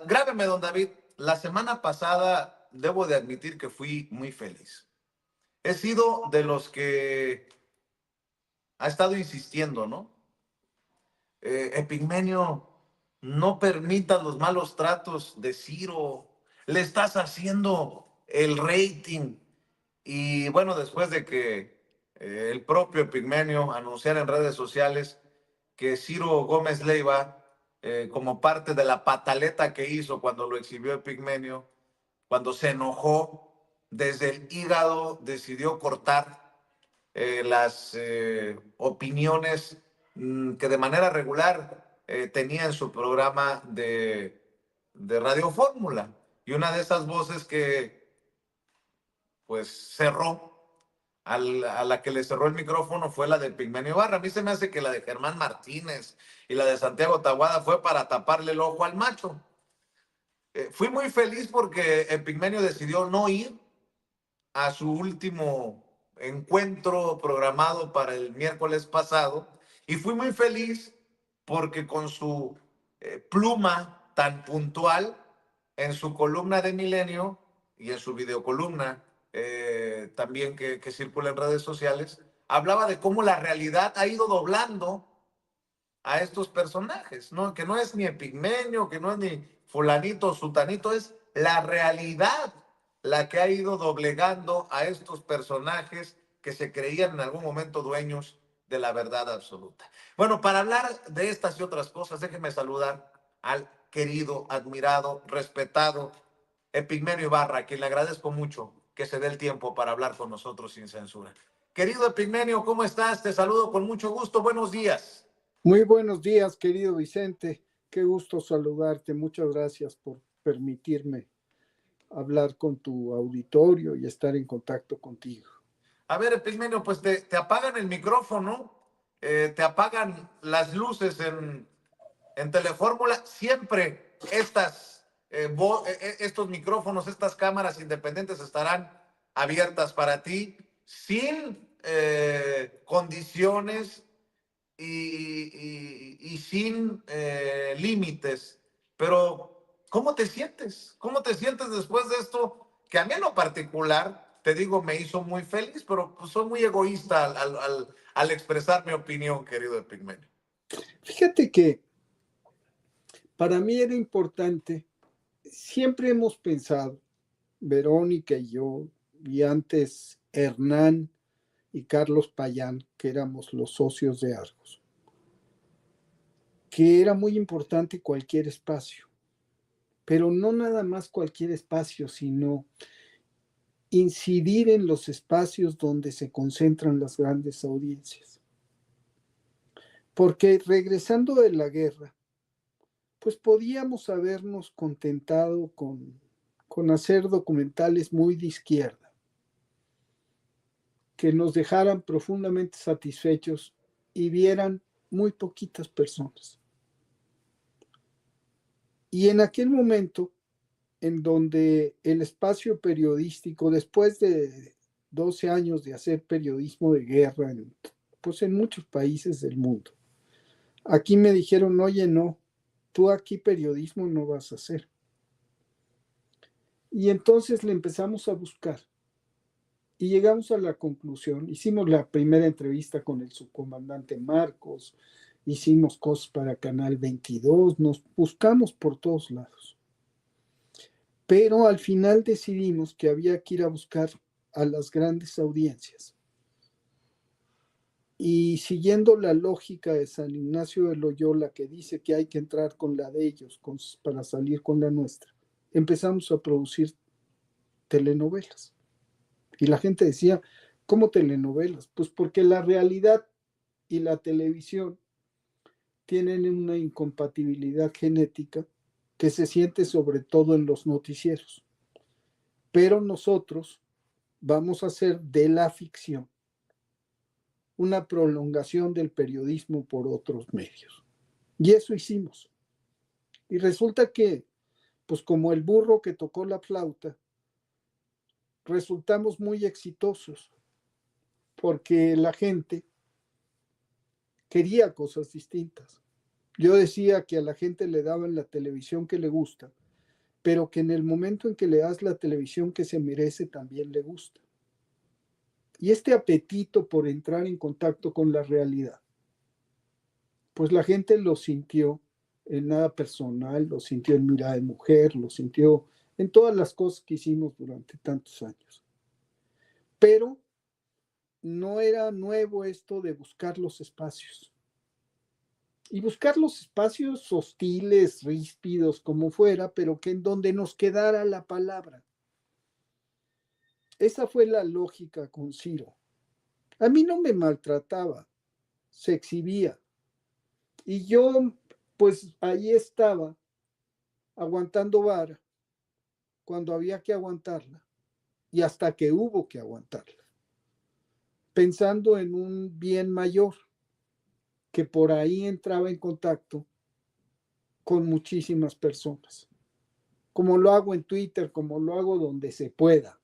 Grábeme, don David, la semana pasada debo de admitir que fui muy feliz. He sido de los que ha estado insistiendo, ¿no? Epigmenio, no permitas los malos tratos de Ciro. Le estás haciendo el rating. Y bueno, después de que el propio Epigmenio anunciara en redes sociales que Ciro Gómez Leiva, como parte de la pataleta que hizo cuando lo exhibió Epigmenio, cuando se enojó, desde el hígado decidió cortar las opiniones que de manera regular tenía en su programa de Radio Fórmula. Y una de esas voces que pues cerró, a la que le cerró el micrófono fue la de Pigmenio Ibarra. A mí se me hace que la de Germán Martínez y la de Santiago Taboada fue para taparle el ojo al macho. Fui muy feliz porque Epigmenio decidió no ir a su último encuentro programado para el miércoles pasado y fui muy feliz porque con su pluma tan puntual en su columna de Milenio y en su videocolumna también que circula en redes sociales, hablaba de cómo la realidad ha ido doblando a estos personajes, ¿no? Que no es ni Epigmenio, que no es ni fulanito o sutanito, es la realidad la que ha ido doblegando a estos personajes que se creían en algún momento dueños de la verdad absoluta. Bueno, para hablar de estas y otras cosas, déjenme saludar al querido, admirado, respetado Epigmenio Ibarra, a quien le agradezco mucho que se dé el tiempo para hablar con nosotros sin censura. Querido Epigmenio, ¿cómo estás? Te saludo con mucho gusto. Buenos días. Muy buenos días, querido Vicente. Qué gusto saludarte. Muchas gracias por permitirme hablar con tu auditorio y estar en contacto contigo. A ver, Epigmenio, pues te apagan el micrófono, te apagan las luces en Telefórmula. Siempre estos micrófonos, estas cámaras independientes estarán abiertas para ti, sin condiciones y sin límites. Pero, ¿cómo te sientes? ¿Cómo te sientes después de esto? Que a mí en lo particular, te digo, me hizo muy feliz, pero pues, soy muy egoísta al expresar mi opinión, querido Epigmenio. Fíjate que para mí era importante, siempre hemos pensado, Verónica y yo, y antes Hernán y Carlos Payán, que éramos los socios de Argos, que era muy importante cualquier espacio, pero no nada más cualquier espacio, sino incidir en los espacios donde se concentran las grandes audiencias. Porque regresando de la guerra, pues podíamos habernos contentado con hacer documentales muy de izquierda, que nos dejaran profundamente satisfechos y vieran muy poquitas personas. Y en aquel momento, en donde el espacio periodístico, después de 12 años de hacer periodismo de guerra pues en muchos países del mundo, aquí me dijeron, oye, no, tú aquí periodismo no vas a hacer. Y entonces le empezamos a buscar y llegamos a la conclusión, hicimos la primera entrevista con el subcomandante Marcos, hicimos cosas para Canal 22, nos buscamos por todos lados. Pero al final decidimos que había que ir a buscar a las grandes audiencias. Y siguiendo la lógica de San Ignacio de Loyola, que dice que hay que entrar con la de ellos para salir con la nuestra, empezamos a producir telenovelas. Y la gente decía, ¿cómo telenovelas? Pues porque la realidad y la televisión tienen una incompatibilidad genética que se siente sobre todo en los noticieros. Pero nosotros vamos a hacer de la ficción una prolongación del periodismo por otros medios. Y eso hicimos. Y resulta que, pues como el burro que tocó la flauta, resultamos muy exitosos porque la gente quería cosas distintas. Yo decía que a la gente le daban la televisión que le gusta, pero que en el momento en que le das la televisión que se merece, también le gusta. Y este apetito por entrar en contacto con la realidad, pues la gente lo sintió en nada personal, lo sintió en Mirada de Mujer, lo sintió en todas las cosas que hicimos durante tantos años. Pero no era nuevo esto de buscar los espacios. Y buscar los espacios hostiles, ríspidos, como fuera, pero que en donde nos quedara la palabra. Esa fue la lógica con Ciro. A mí no me maltrataba, se exhibía. Y yo, pues ahí estaba, aguantando vara cuando había que aguantarla y hasta que hubo que aguantarla, pensando en un bien mayor que por ahí entraba en contacto con muchísimas personas, como lo hago en Twitter, como lo hago donde se pueda.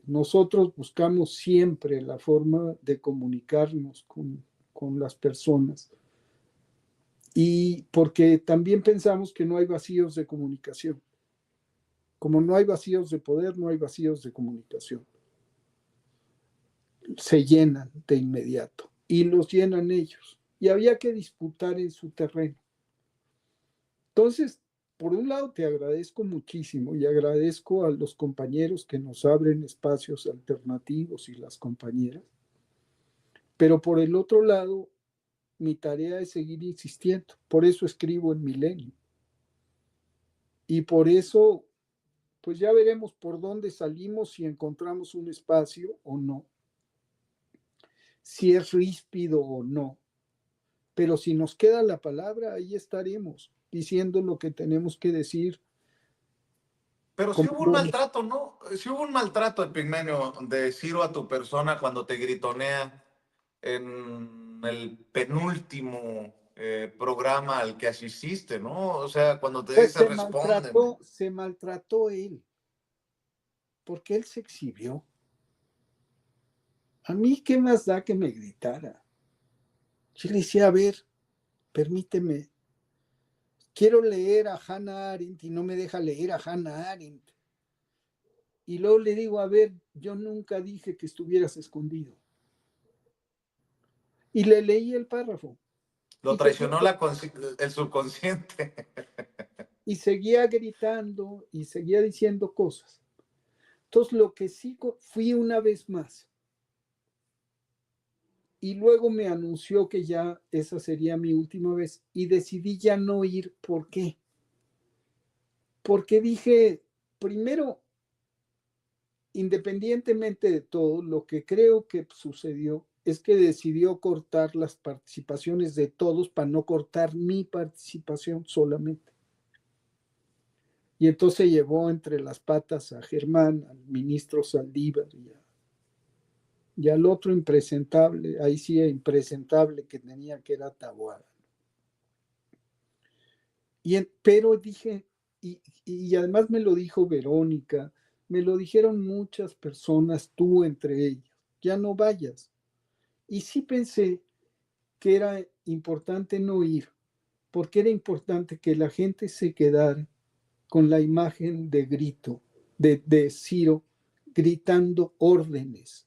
Nosotros buscamos siempre la forma de comunicarnos con las personas y porque también pensamos que no hay vacíos de comunicación. Como no hay vacíos de poder, no hay vacíos de comunicación. Se llenan de inmediato y los llenan ellos. Y había que disputar en su terreno. Entonces, por un lado, te agradezco muchísimo y agradezco a los compañeros que nos abren espacios alternativos y las compañeras. Pero por el otro lado, mi tarea es seguir insistiendo. Por eso escribo en Milenio. Y por eso, pues ya veremos por dónde salimos, si encontramos un espacio o no, si es ríspido o no. Pero si nos queda la palabra, ahí estaremos diciendo lo que tenemos que decir. Pero sí Como hubo un maltrato, ¿no? Sí hubo un maltrato, Epigmenio, de Ciro a tu persona cuando te gritonea en el penúltimo programa al que asististe, ¿no? O sea, cuando te pues dice respóndeme. se maltrató él, porque él se exhibió. A mí, ¿qué más da que me gritara? Yo le decía, a ver, permíteme, quiero leer a Hannah Arendt y no me deja leer a Hannah Arendt. Y luego le digo, a ver, yo nunca dije que estuvieras escondido. Y le leí el párrafo. Lo Y, te traicionó juro, el subconsciente. y seguía gritando y seguía diciendo cosas. Entonces, lo que sí fui una vez más. Y luego me anunció que ya esa sería mi última vez. Y decidí ya no ir. ¿Por qué? Porque dije, primero, independientemente de todo, lo que creo que sucedió es que decidió cortar las participaciones de todos para no cortar mi participación solamente. Y entonces llevó entre las patas a Germán, al ministro Saldívar y al otro impresentable, ahí sí impresentable que tenía, que era Taboada. Pero dije, y además me lo dijo Verónica, me lo dijeron muchas personas, tú entre ellas, ya no vayas. Y sí pensé que era importante no ir, porque era importante que la gente se quedara con la imagen de grito, de Ciro gritando órdenes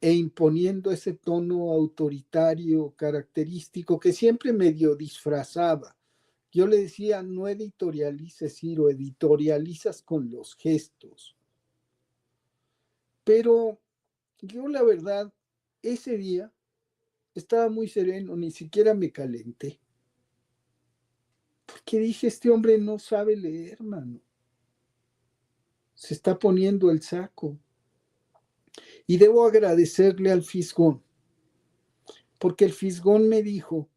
e imponiendo ese tono autoritario característico que siempre medio disfrazaba. Yo le decía, no editorialices, Ciro, editorializas con los gestos. Pero yo la verdad, ese día estaba muy sereno, ni siquiera me calenté. Porque dije, este hombre no sabe leer, mano. Se está poniendo el saco. Y debo agradecerle al Fisgón, porque el Fisgón me dijo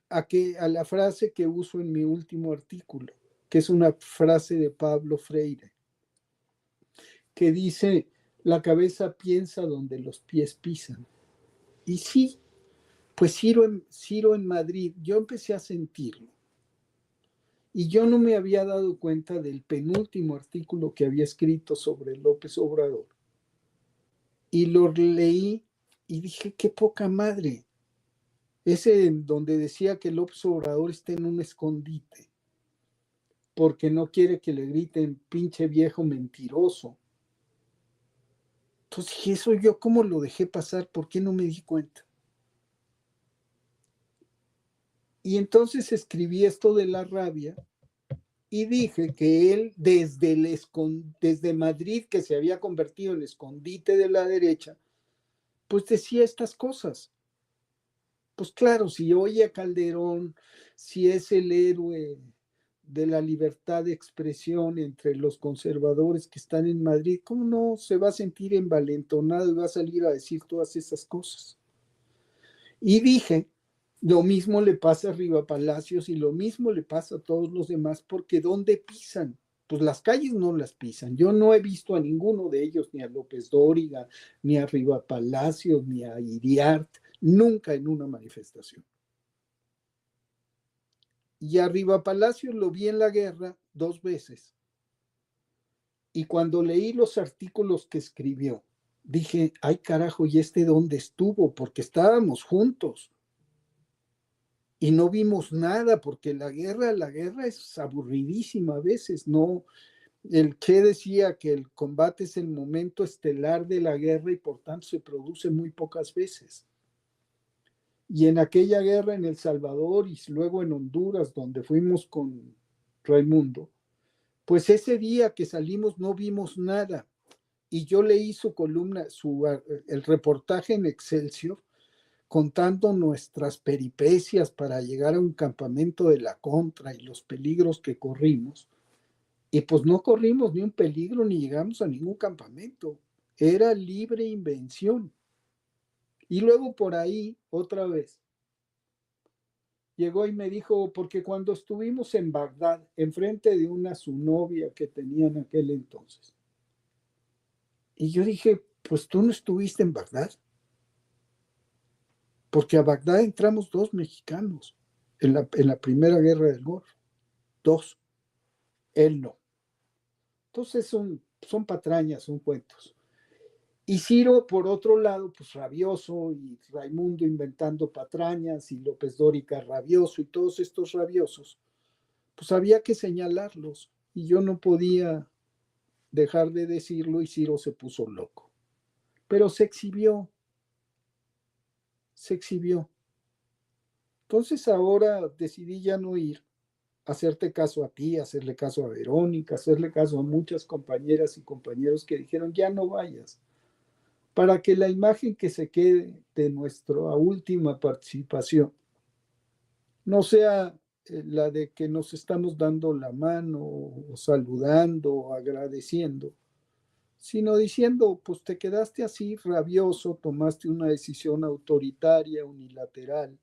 a la frase que uso en mi último artículo, que es una frase de Pablo Freire, que dice, la cabeza piensa donde los pies pisan. Y sí, pues Ciro en Madrid, yo empecé a sentirlo. Y yo no me había dado cuenta del penúltimo artículo que había escrito sobre López Obrador. Y lo leí y dije, qué poca madre. ese en donde decía que López Obrador está en un escondite, porque no quiere que le griten pinche viejo mentiroso. Entonces dije, eso yo cómo lo dejé pasar, ¿por qué no me di cuenta? Y entonces escribí esto de la rabia y dije que él desde Madrid, que se había convertido en escondite de la derecha, pues decía estas cosas. Pues claro, si oye a Calderón, si es el héroe de la libertad de expresión entre los conservadores que están en Madrid, ¿cómo no se va a sentir envalentonado y va a salir a decir todas esas cosas? Y dije, lo mismo le pasa a Riva Palacios y lo mismo le pasa a todos los demás, porque ¿dónde pisan? Pues las calles no las pisan. Yo no he visto a ninguno de ellos, ni a López Dóriga, ni a Riva Palacios, ni a Iriart, nunca en una manifestación. Y a Riva Palacios lo vi en la guerra 2 veces. Y cuando leí los artículos que escribió, dije, ay carajo, ¿y este dónde estuvo? Porque estábamos juntos. Y no vimos nada, porque la guerra es aburridísima a veces, ¿no? El Che decía que el combate es el momento estelar de la guerra y por tanto se produce muy pocas veces. Y en aquella guerra en El Salvador y luego en Honduras, donde fuimos con Raimundo, pues ese día que salimos no vimos nada. Y yo leí su columna, el reportaje en Excelsior, contando nuestras peripecias para llegar a un campamento de la contra y los peligros que corrimos. Y pues no corrimos ni un peligro ni llegamos a ningún campamento. Era libre invención. Y luego por ahí, otra vez, llegó y me dijo, porque cuando estuvimos en Bagdad, enfrente de su novia que tenía en aquel entonces, y yo dije, pues tú no estuviste en Bagdad, porque a Bagdad entramos 2 mexicanos en la primera guerra del Golfo, 2, él no. Entonces son patrañas, son cuentos. Y Ciro, por otro lado, pues rabioso, y Raimundo inventando patrañas, y López Dóriga rabioso, y todos estos rabiosos, pues había que señalarlos, y yo no podía dejar de decirlo, y Ciro se puso loco. Pero se exhibió. Entonces ahora decidí ya no ir, hacerte caso a ti, hacerle caso a Verónica, hacerle caso a muchas compañeras y compañeros que dijeron ya no vayas, para que la imagen que se quede de nuestra última participación no sea la de que nos estamos dando la mano o saludando o agradeciendo, sino diciendo, pues te quedaste así rabioso, tomaste una decisión autoritaria, unilateral,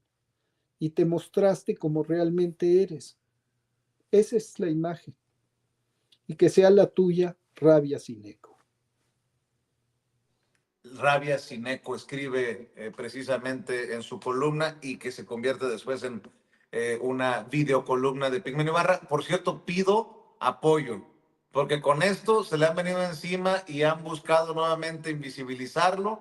y te mostraste como realmente eres. Esa es la imagen. Y que sea la tuya, rabia sin eco. Rabia Sineco escribe precisamente en su columna y que se convierte después en una videocolumna de Pigmenio Ibarra. Por cierto, pido apoyo, porque con esto se le han venido encima y han buscado nuevamente invisibilizarlo.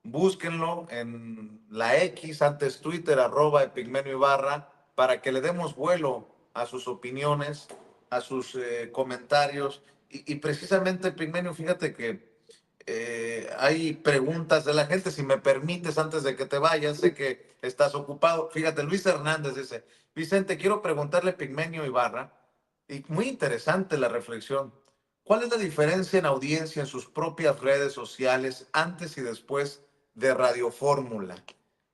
Búsquenlo en la X, antes Twitter, @Epigmenio Ibarra, para que le demos vuelo a sus opiniones, a sus comentarios. Y precisamente, Pigmenio, fíjate que hay preguntas de la gente, si me permites, antes de que te vayas, sé que estás ocupado. Fíjate, Luis Hernández dice, Vicente, quiero preguntarle a Pigmenio Ibarra, y muy interesante la reflexión, ¿cuál es la diferencia en audiencia en sus propias redes sociales antes y después de Radio Fórmula?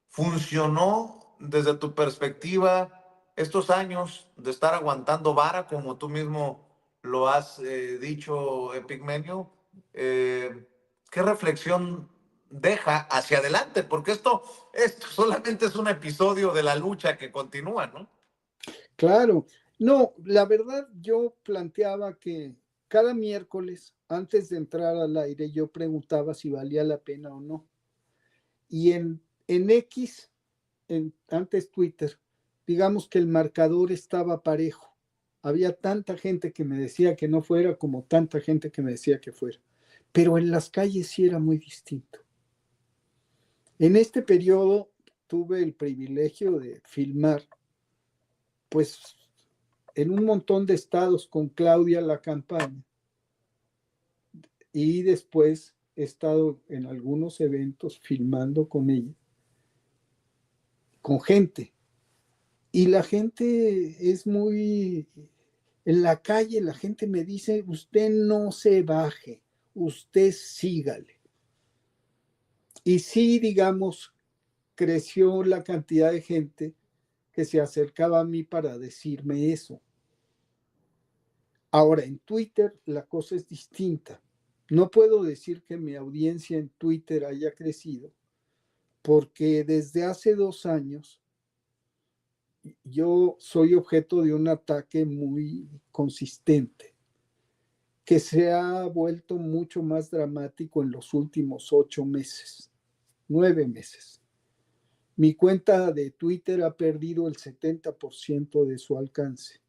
¿Funcionó desde tu perspectiva estos años de estar aguantando vara, como tú mismo lo has dicho, Pigmenio? Eh, ¿Qué reflexión deja hacia adelante? Porque esto solamente es un episodio de la lucha que continúa, ¿no? Claro, no, la verdad yo planteaba que cada miércoles, antes de entrar al aire, yo preguntaba si valía la pena o no. Y en X, antes Twitter, digamos que el marcador estaba parejo. Había tanta gente que me decía que no fuera como tanta gente que me decía que fuera. Pero en las calles sí era muy distinto. En este periodo tuve el privilegio de filmar, pues, en un montón de estados con Claudia la campaña. Y después he estado en algunos eventos filmando con ella, con gente. Y la gente es muy... En la calle la gente me dice, usted no se baje, usted sígale. Y sí, digamos, creció la cantidad de gente que se acercaba a mí para decirme eso. Ahora, en Twitter la cosa es distinta. No puedo decir que mi audiencia en Twitter haya crecido, porque desde hace 2 años yo soy objeto de un ataque muy consistente, que se ha vuelto mucho más dramático en los últimos 8 meses, 9 meses. Mi cuenta de Twitter ha perdido el 70% de su alcance.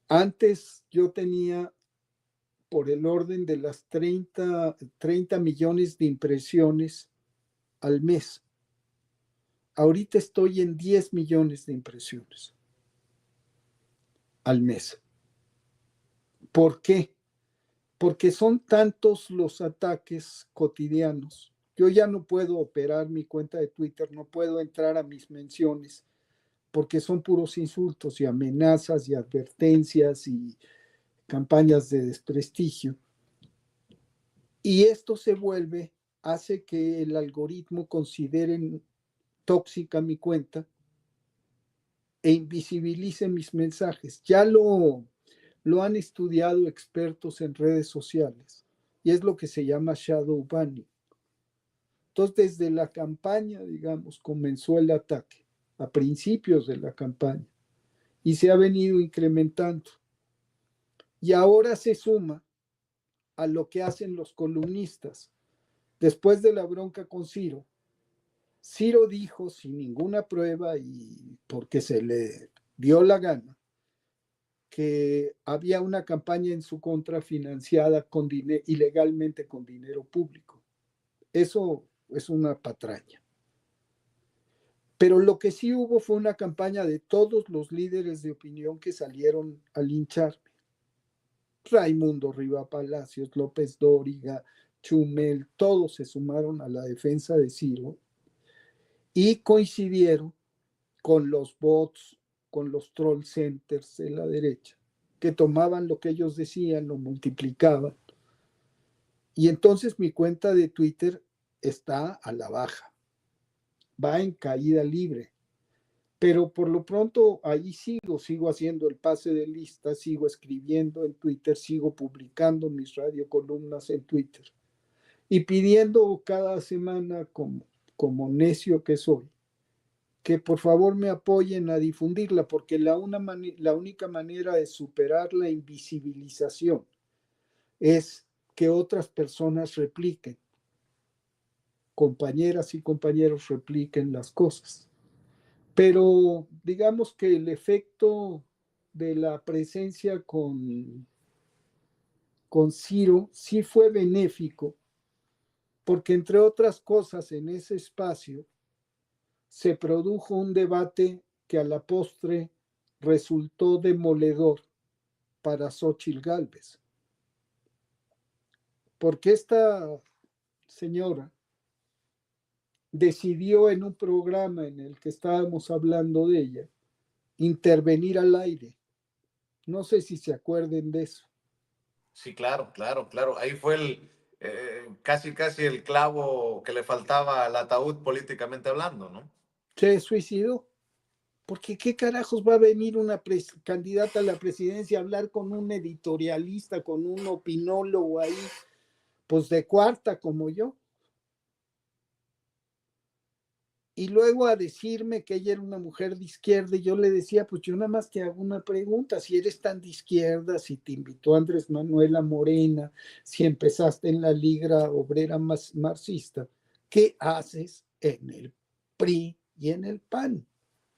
Antes yo tenía por el orden de las 30 millones de impresiones al mes. Ahorita estoy en 10 millones de impresiones al mes. ¿Por qué? Porque son tantos los ataques cotidianos. Yo ya no puedo operar mi cuenta de Twitter, no puedo entrar a mis menciones, porque son puros insultos y amenazas y advertencias y campañas de desprestigio. Y esto hace que el algoritmo considere tóxica mi cuenta e invisibilice mis mensajes. Ya lo han estudiado expertos en redes sociales y es lo que se llama shadow banning. Entonces, desde la campaña, digamos, comenzó el ataque, a principios de la campaña, y se ha venido incrementando. Y ahora se suma a lo que hacen los columnistas. Después de la bronca con Ciro dijo sin ninguna prueba y porque se le dio la gana, que había una campaña en su contra financiada ilegalmente con dinero público. Eso es una patraña. Pero lo que sí hubo fue una campaña de todos los líderes de opinión que salieron a lincharme. Raimundo Riva Palacios, López Dóriga, Chumel, todos se sumaron a la defensa de Ciro y coincidieron con los bots, con los troll centers de la derecha, que tomaban lo que ellos decían, lo multiplicaban. Y entonces mi cuenta de Twitter está a la baja, va en caída libre. Pero por lo pronto ahí sigo haciendo el pase de lista, sigo escribiendo en Twitter, sigo publicando mis radiocolumnas en Twitter y pidiendo cada semana, como necio que soy, que por favor me apoyen a difundirla, porque la única manera de superar la invisibilización es que otras personas repliquen, compañeras y compañeros repliquen las cosas. Pero digamos que el efecto de la presencia con Ciro sí fue benéfico, porque entre otras cosas en ese espacio se produjo un debate que a la postre resultó demoledor para Xóchitl Gálvez. Porque esta señora decidió en un programa en el que estábamos hablando de ella, intervenir al aire. No sé si se acuerden de eso. Sí, claro, claro, claro. Ahí fue casi el clavo que le faltaba al ataúd políticamente hablando, ¿no? Se suicidó. Porque qué carajos va a venir una candidata a la presidencia a hablar con un editorialista, con un opinólogo ahí, pues de cuarta como yo. Y luego a decirme que ella era una mujer de izquierda, y yo le decía, pues yo nada más te hago una pregunta, si eres tan de izquierda, si te invitó Andrés Manuel a Morena, si empezaste en la Liga Obrera Marxista, ¿qué haces en el PRI y en el PAN?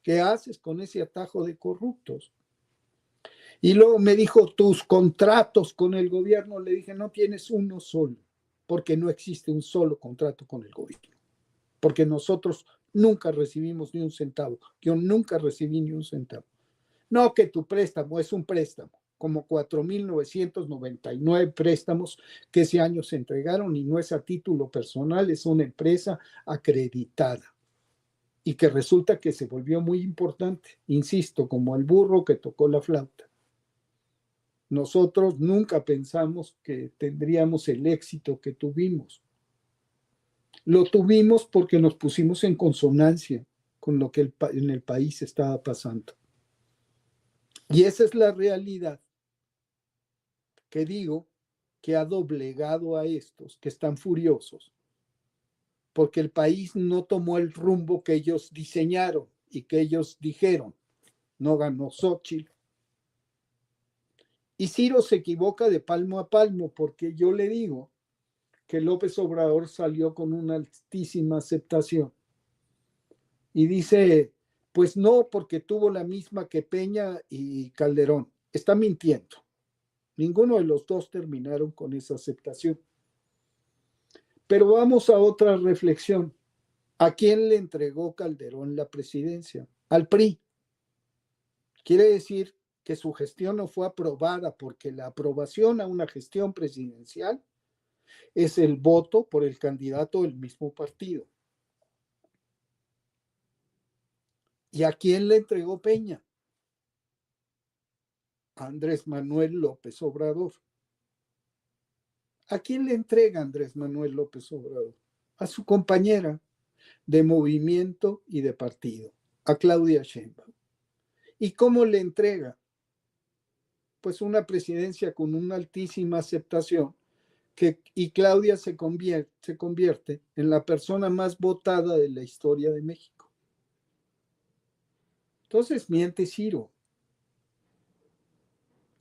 ¿Qué haces con ese atajo de corruptos? Y luego me dijo, tus contratos con el gobierno. Le dije, no tienes uno solo, porque no existe un solo contrato con el gobierno. porque nosotros nunca recibimos ni un centavo. Yo nunca recibí ni un centavo. No que tu préstamo es un préstamo, como 4,999 préstamos que ese año se entregaron y no es a título personal, es una empresa acreditada y que resulta que se volvió muy importante, insisto, como el burro que tocó la flauta. Nosotros nunca pensamos que tendríamos el éxito que tuvimos. Lo tuvimos porque nos pusimos en consonancia con lo que en el país estaba pasando. Y esa es la realidad que digo que ha doblegado a estos que están furiosos porque el país no tomó el rumbo que ellos diseñaron y que ellos dijeron. No ganó Xochitl. Y Ciro se equivoca de palmo a palmo porque yo le digo que López Obrador salió con una altísima aceptación. Y dice, pues no, porque tuvo la misma que Peña y Calderón. Está mintiendo. Ninguno de los dos terminaron con esa aceptación. Pero vamos a otra reflexión. ¿A quién le entregó Calderón la presidencia? Al PRI. Quiere decir que su gestión no fue aprobada porque la aprobación a una gestión presidencial es el voto por el candidato del mismo partido. ¿Y a quién le entregó Peña? A Andrés Manuel López Obrador. ¿A quién le entrega Andrés Manuel López Obrador? A su compañera de movimiento y de partido, a Claudia Sheinbaum. ¿Y cómo le entrega? Pues una presidencia con una altísima aceptación y Claudia se convierte en la persona más votada de la historia de México. Entonces miente Ciro.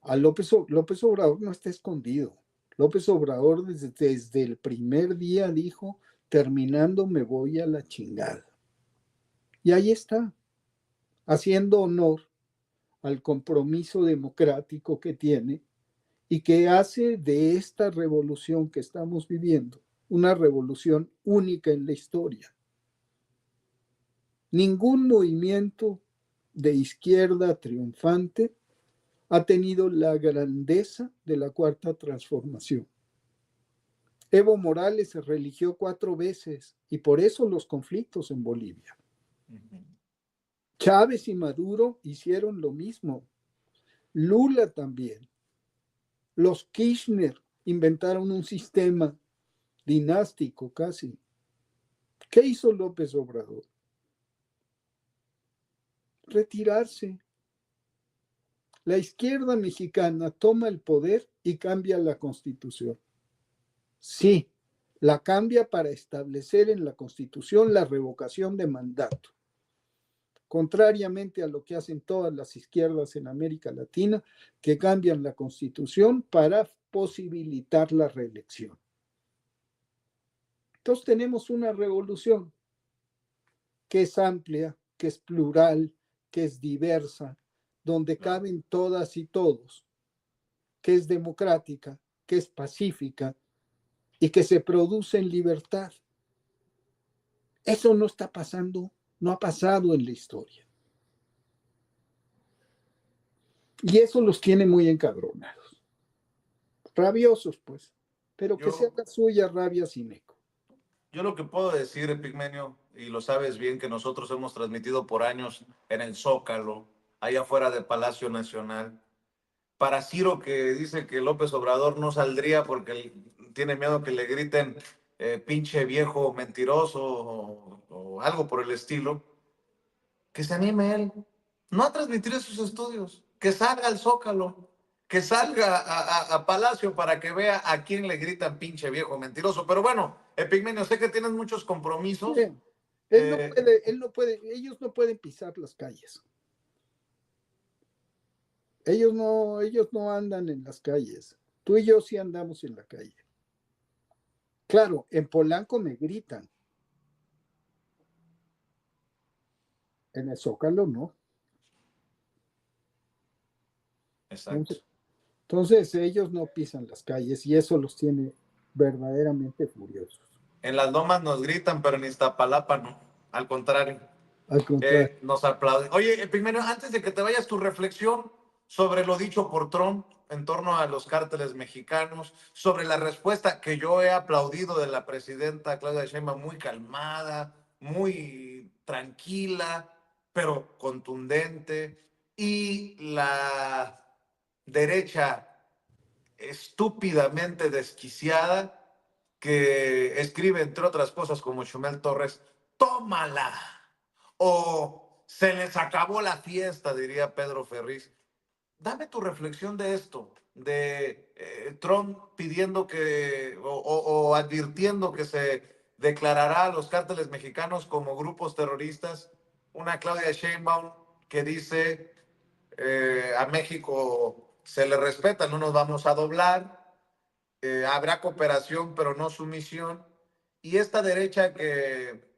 A López Obrador no está escondido. López Obrador desde el primer día dijo, terminando me voy a la chingada. Y ahí está, haciendo honor al compromiso democrático que tiene y que hace de esta revolución que estamos viviendo una revolución única en la historia. Ningún movimiento de izquierda triunfante ha tenido la grandeza de la Cuarta Transformación. Evo Morales se religió 4 veces y por eso los conflictos en Bolivia. Chávez y Maduro hicieron lo mismo. Lula también. Los Kirchner inventaron un sistema dinástico casi. ¿Qué hizo López Obrador? Retirarse. La izquierda mexicana toma el poder y cambia la Constitución. Sí, la cambia para establecer en la Constitución la revocación de mandato. Contrariamente a lo que hacen todas las izquierdas en América Latina, que cambian la Constitución para posibilitar la reelección. Entonces tenemos una revolución que es amplia, que es plural, que es diversa, donde caben todas y todos, que es democrática, que es pacífica y que se produce en libertad. Eso no está pasando, no ha pasado en la historia. Y eso los tiene muy encabronados. Rabiosos, pues, pero que sea la suya rabia sin eco. Yo lo que puedo decir, Epigmenio, y lo sabes bien, que nosotros hemos transmitido por años en el Zócalo, allá afuera del Palacio Nacional, para Ciro que dice que López Obrador no saldría porque tiene miedo que le griten pinche viejo mentiroso o algo por el estilo, que se anime él, no a transmitir esos estudios, que salga al Zócalo, que salga a Palacio para que vea a quién le gritan pinche viejo mentiroso. Pero bueno, Epigmenio, sé que tienes muchos compromisos. Sí. Ellos no pueden pisar las calles. Ellos no andan en las calles. Tú y yo sí andamos en la calle. Claro, en Polanco me gritan. En el Zócalo no. Exacto. Entonces ellos no pisan las calles y eso los tiene verdaderamente furiosos. En las lomas nos gritan, pero en Iztapalapa no. Al contrario, Al contrario. nos aplauden. Oye, primero, antes de que te vayas, tu reflexión sobre lo dicho por Trump en torno a los cárteles mexicanos, sobre la respuesta que yo he aplaudido de la presidenta Claudia Sheinbaum, muy calmada, muy tranquila, pero contundente, y la derecha estúpidamente desquiciada que escribe, entre otras cosas, como Chumel Torres, tómala, o se les acabó la fiesta, diría Pedro Ferriz. Dame tu reflexión de esto, de Trump pidiendo que, o advirtiendo que se declarará a los cárteles mexicanos como grupos terroristas, una Claudia Sheinbaum que dice a México se le respeta, no nos vamos a doblar, habrá cooperación pero no sumisión, y esta derecha que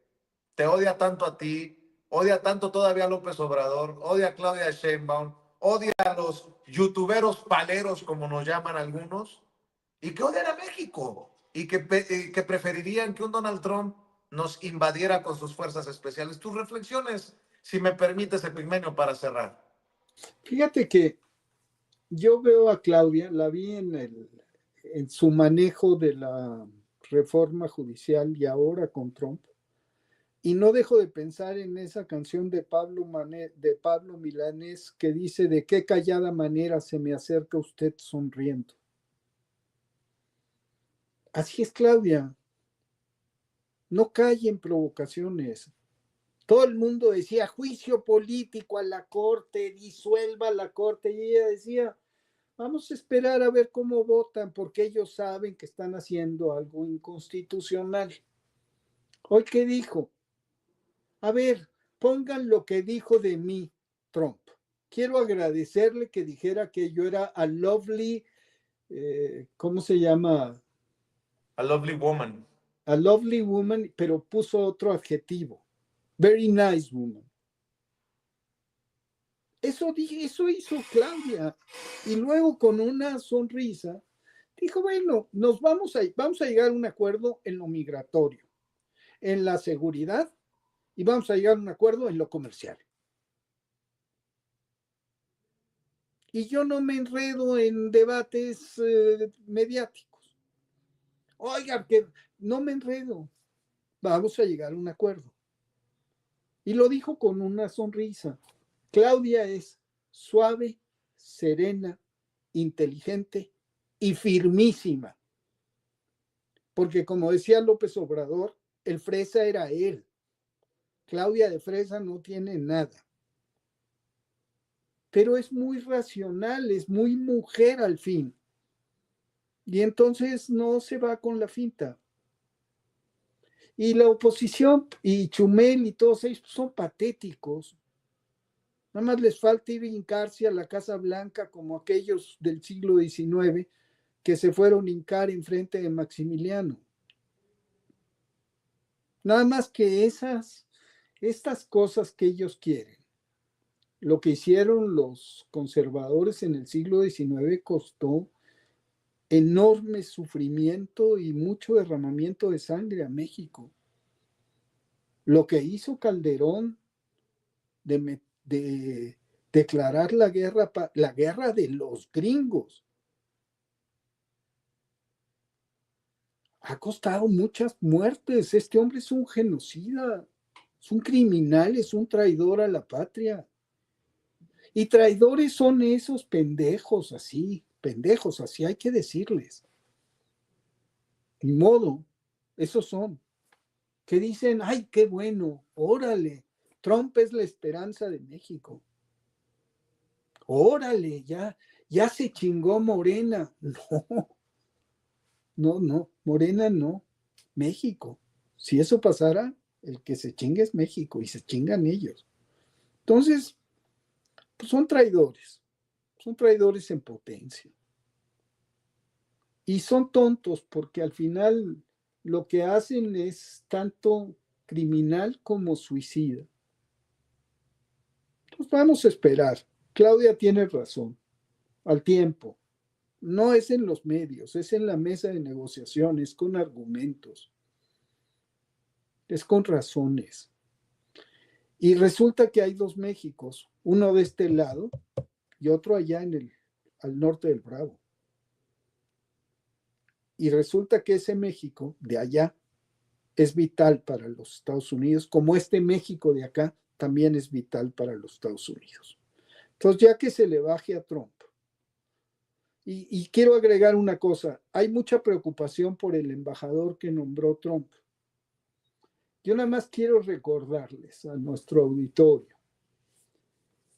te odia tanto a ti, odia tanto todavía a López Obrador, odia a Claudia Sheinbaum, odia a los youtuberos paleros, como nos llaman algunos, y que odian a México, y que preferirían que un Donald Trump nos invadiera con sus fuerzas especiales. Tus reflexiones, si me permites, Epigmenio, para cerrar. Fíjate que yo veo a Claudia, la vi en su manejo de la reforma judicial y ahora con Trump, y no dejo de pensar en esa canción de de Pablo Milanés que dice: de qué callada manera se me acerca usted sonriendo. Así es Claudia, no cae en provocaciones. Todo el mundo decía juicio político a la corte, disuelva la corte, y ella decía: vamos a esperar a ver cómo votan, porque ellos saben que están haciendo algo inconstitucional. Hoy, ¿qué dijo? A ver, pongan lo que dijo de mí Trump. Quiero agradecerle que dijera que yo era a lovely, ¿cómo se llama? A lovely woman. A lovely woman, pero puso otro adjetivo. Very nice woman. Eso hizo Claudia. Y luego con una sonrisa dijo: bueno, vamos a llegar a un acuerdo en lo migratorio, en la seguridad, y vamos a llegar a un acuerdo en lo comercial. Y yo no me enredo en debates mediáticos. Oiga, que no me enredo. Vamos a llegar a un acuerdo. Y lo dijo con una sonrisa. Claudia es suave, serena, inteligente y firmísima. Porque como decía López Obrador, el fresa era él. Claudia de fresa no tiene nada. Pero es muy racional, es muy mujer al fin. Y entonces no se va con la finta. Y la oposición y Chumel y todos ellos son patéticos. Nada más les falta ir a hincarse a la Casa Blanca como aquellos del siglo XIX que se fueron a hincar enfrente de Maximiliano. Nada más que estas cosas que ellos quieren. Lo que hicieron los conservadores en el siglo XIX costó enorme sufrimiento y mucho derramamiento de sangre a México. Lo que hizo Calderón de declarar la guerra de los gringos, ha costado muchas muertes. Este hombre es un genocida, es un criminal, es un traidor a la patria. Y traidores son esos pendejos así hay que decirles. Ni modo, esos son. Que dicen: ay, qué bueno, órale, Trump es la esperanza de México. Órale, ya se chingó Morena. No, Morena no, México. Si eso pasara, el que se chingue es México y se chingan ellos. Entonces, pues son traidores en potencia. Y son tontos porque al final lo que hacen es tanto criminal como suicida. Entonces vamos a esperar. Claudia tiene razón, al tiempo. No es en los medios, es en la mesa de negociaciones con argumentos. es con razones. Y resulta que hay dos Méxicos, uno de este lado y otro allá al norte del Bravo. Y resulta que ese México de allá es vital para los Estados Unidos, como este México de acá también es vital para los Estados Unidos. Entonces, ya que se le baje a Trump, y quiero agregar una cosa, hay mucha preocupación por el embajador que nombró Trump. Yo nada más quiero recordarles a nuestro auditorio,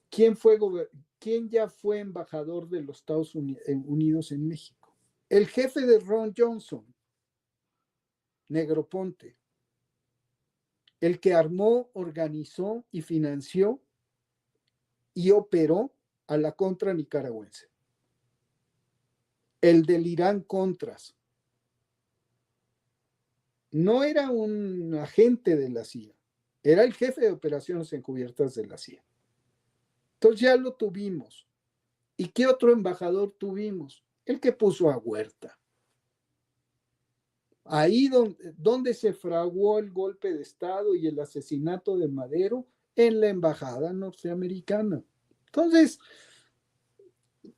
¿quién ya fue embajador de los Estados Unidos en México? El jefe de Ron Johnson, Negroponte, el que armó, organizó y financió y operó a la contra nicaragüense. El del Irán Contras. No era un agente de la CIA, era el jefe de operaciones encubiertas de la CIA. Entonces ya lo tuvimos. ¿Y qué otro embajador tuvimos? El que puso a Huerta. Ahí donde se fraguó el golpe de Estado y el asesinato de Madero, en la embajada norteamericana. Entonces,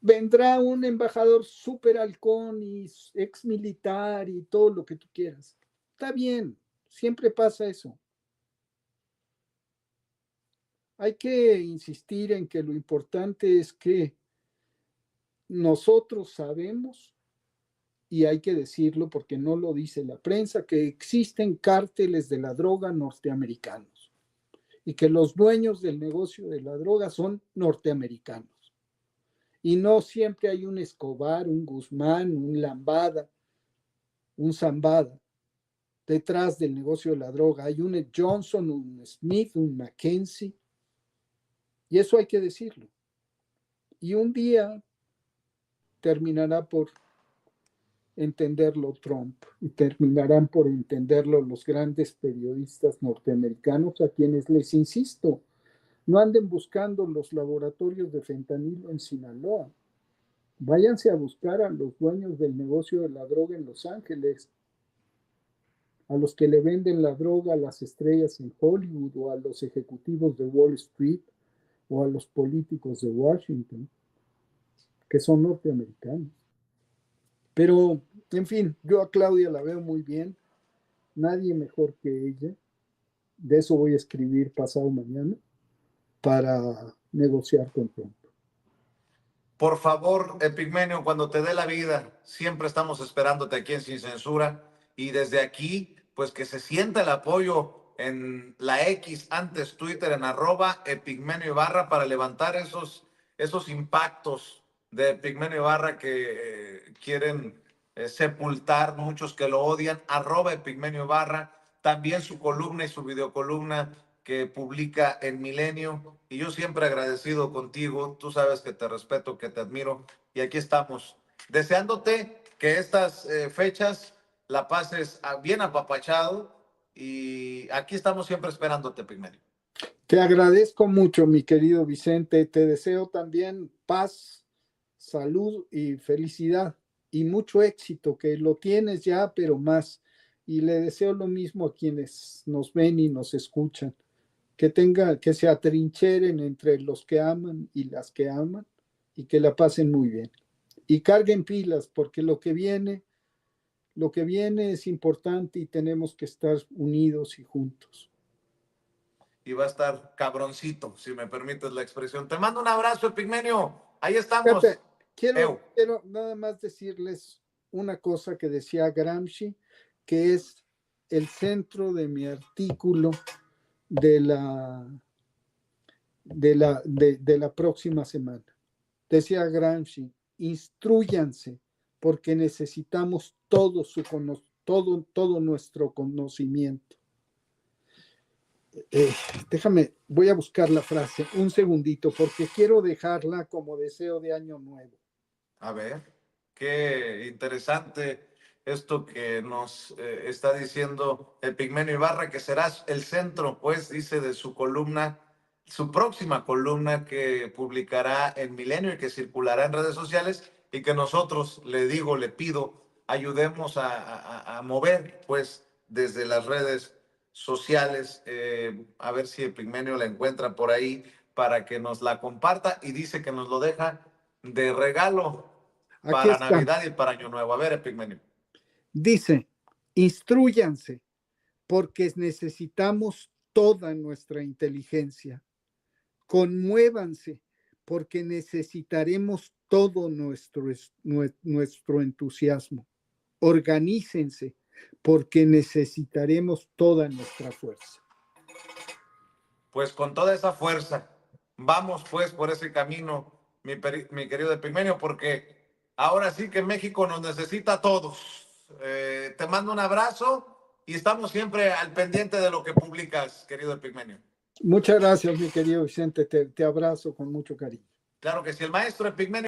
vendrá un embajador súper halcón y ex militar y todo lo que tú quieras. Está bien, siempre pasa eso. Hay que insistir en que lo importante es que nosotros sabemos, y hay que decirlo porque no lo dice la prensa, que existen cárteles de la droga norteamericanos y que los dueños del negocio de la droga son norteamericanos. Y no siempre hay un Escobar, un Guzmán, un Lambada, un Zambada detrás del negocio de la droga. Hay un Johnson, un Smith, un Mackenzie. Y eso hay que decirlo. Y un día terminará por entenderlo Trump y terminarán por entenderlo los grandes periodistas norteamericanos a quienes les insisto, no anden buscando los laboratorios de fentanilo en Sinaloa. Váyanse a buscar a los dueños del negocio de la droga en Los Ángeles, a los que le venden la droga a las estrellas en Hollywood o a los ejecutivos de Wall Street o a los políticos de Washington, que son norteamericanos. Pero, en fin, yo a Claudia la veo muy bien, nadie mejor que ella. De eso voy a escribir pasado mañana para negociar con Trump. Por favor, Epigmenio, cuando te dé la vida, siempre estamos esperándote aquí en Sin Censura. Y desde aquí, pues que se sienta el apoyo en la X, antes Twitter, en @Epigmenio Ibarra, para levantar esos impactos de Epigmenio Ibarra que quieren sepultar, muchos que lo odian. @Epigmenio Ibarra, también su columna y su videocolumna que publica en Milenio, y yo siempre agradecido contigo, tú sabes que te respeto, que te admiro, y aquí estamos, deseándote que estas fechas la pases bien apapachado, y aquí estamos siempre esperándote, Pigmenio. Te agradezco mucho, mi querido Vicente, te deseo también paz, salud y felicidad, y mucho éxito, que lo tienes ya, pero más, y le deseo lo mismo a quienes nos ven y nos escuchan. Que se atrincheren entre los que aman y las que aman y que la pasen muy bien. Y carguen pilas porque lo que viene es importante y tenemos que estar unidos y juntos. Y va a estar cabroncito, si me permites la expresión. Te mando un abrazo, Epigmenio. Ahí Pepe, estamos. quiero nada más decirles una cosa que decía Gramsci, que es el centro de mi artículo de la próxima semana. Decía Gramsci, instruyanse porque necesitamos todo nuestro conocimiento. Voy a buscar la frase un segundito porque quiero dejarla como deseo de año nuevo. A ver, qué interesante esto que nos está diciendo Epigmenio Ibarra, que serás el centro, pues, dice, de su columna, su próxima columna que publicará en Milenio y que circulará en redes sociales, y que nosotros, le pido, ayudemos a mover, pues, desde las redes sociales. A ver si Epigmenio la encuentra por ahí para que nos la comparta, y dice que nos lo deja de regalo Aquí para está. Navidad y para Año Nuevo. A ver, Epigmenio. Dice, instrúyanse porque necesitamos toda nuestra inteligencia. Conmuévanse porque necesitaremos todo nuestro entusiasmo. Organícense porque necesitaremos toda nuestra fuerza. Pues con toda esa fuerza, vamos pues por ese camino, mi querido Epigmenio, porque ahora sí que México nos necesita a todos. Te mando un abrazo y estamos siempre al pendiente de lo que publicas, querido Epigmenio. Muchas gracias, mi querido Vicente. Te abrazo con mucho cariño. Claro que sí, el maestro Epigmenio.